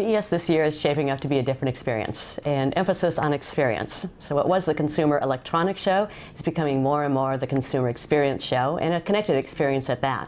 CES this year is shaping up to be a different experience, and emphasis on experience. So what was the consumer electronics show is becoming more and more the consumer experience show, and a connected experience at that.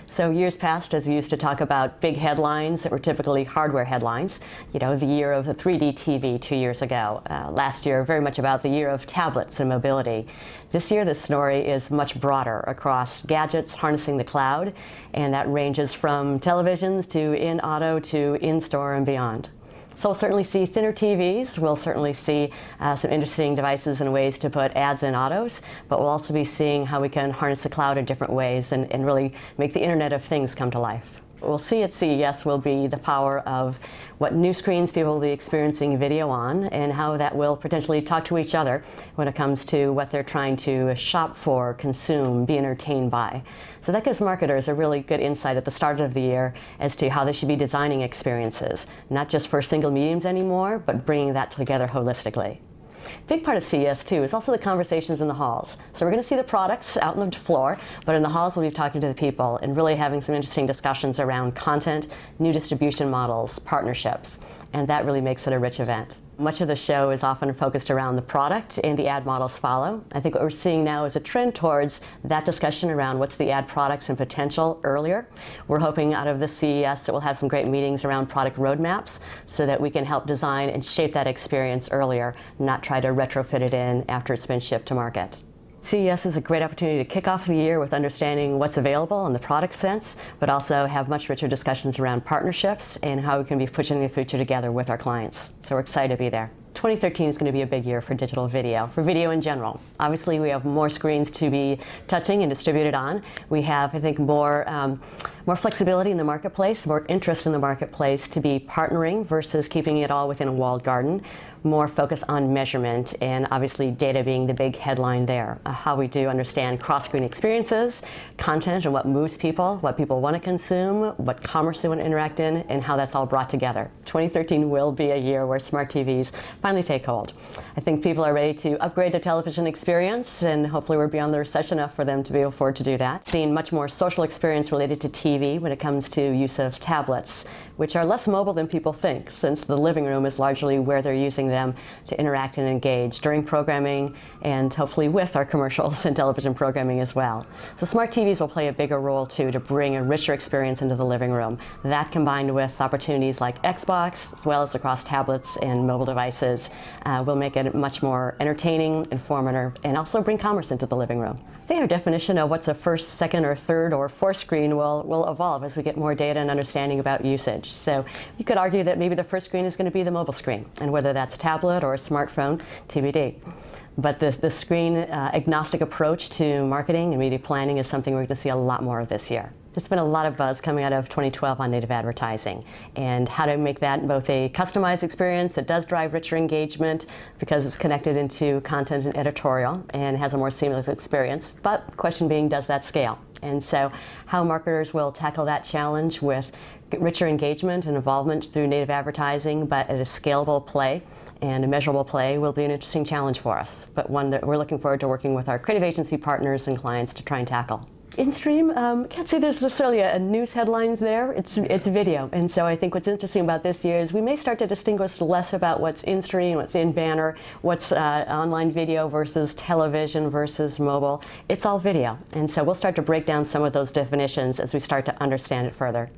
So years past, as we used to talk about big headlines that were typically hardware headlines, the year of the 3D TV 2 years ago. Last year, very much about the year of tablets and mobility. This year, the story is much broader across gadgets harnessing the cloud, and that ranges from televisions to in-auto to in-store and beyond. So we'll certainly see thinner TVs, we'll certainly see some interesting devices and ways to put ads in autos, but we'll also be seeing how we can harness the cloud in different ways and really make the Internet of Things come to life. What we'll see at CES will be the power of what new screens people will be experiencing video on and how that will potentially talk to each other when it comes to what they're trying to shop for, consume, be entertained by. So that gives marketers a really good insight at the start of the year as to how they should be designing experiences, not just for single mediums anymore, but bringing that together holistically. A big part of CES, too, is also the conversations in the halls. So we're going to see the products out on the floor, but in the halls we'll be talking to the people and really having some interesting discussions around content, new distribution models, partnerships, and that really makes it a rich event. Much of the show is often focused around the product, and the ad models follow. I think what we're seeing now is a trend towards that discussion around what's the ad products and potential earlier. We're hoping out of the CES that we'll have some great meetings around product roadmaps so that we can help design and shape that experience earlier, not try to retrofit it in after it's been shipped to market. CES is a great opportunity to kick off the year with understanding what's available in the product sense, but also have much richer discussions around partnerships and how we can be pushing the future together with our clients. So we're excited to be there. 2013 is going to be a big year for digital video, for video in general. Obviously, we have more screens to be touching and distributed on. We have, I think, more flexibility in the marketplace, more interest in the marketplace to be partnering versus keeping it all within a walled garden. More focus on measurement and obviously data being the big headline there. How we do understand cross-screen experiences, content and what moves people, what people want to consume, what commerce they want to interact in, and how that's all brought together. 2013 will be a year where smart TVs finally take hold. I think people are ready to upgrade their television experience, and hopefully we're beyond the recession enough for them to be able to afford to do that. Seeing much more social experience related to TV when it comes to use of tablets, which are less mobile than people think, since the living room is largely where they're using them to interact and engage during programming and hopefully with our commercials and television programming as well. So smart TVs will play a bigger role too to bring a richer experience into the living room. That combined with opportunities like Xbox as well as across tablets and mobile devices will make it much more entertaining, informative, and also bring commerce into the living room. I think our definition of what's a first, second, or third, or fourth screen will evolve as we get more data and understanding about usage. So you could argue that maybe the first screen is going to be the mobile screen, and whether that's a tablet or a smartphone, TBD. But the screen agnostic approach to marketing and media planning is something we're going to see a lot more of this year. There's been a lot of buzz coming out of 2012 on native advertising and how to make that both a customized experience that does drive richer engagement because it's connected into content and editorial and has a more seamless experience. But the question being, does that scale? And so how marketers will tackle that challenge with richer engagement and involvement through native advertising, but at a scalable play and a measurable play will be an interesting challenge for us, but one that we're looking forward to working with our creative agency partners and clients to try and tackle. In-stream, can't say there's necessarily a news headlines there. It's video, and so I think what's interesting about this year is we may start to distinguish less about what's in-stream, what's in banner, what's online video versus television versus mobile. It's all video, and so we'll start to break down some of those definitions as we start to understand it further.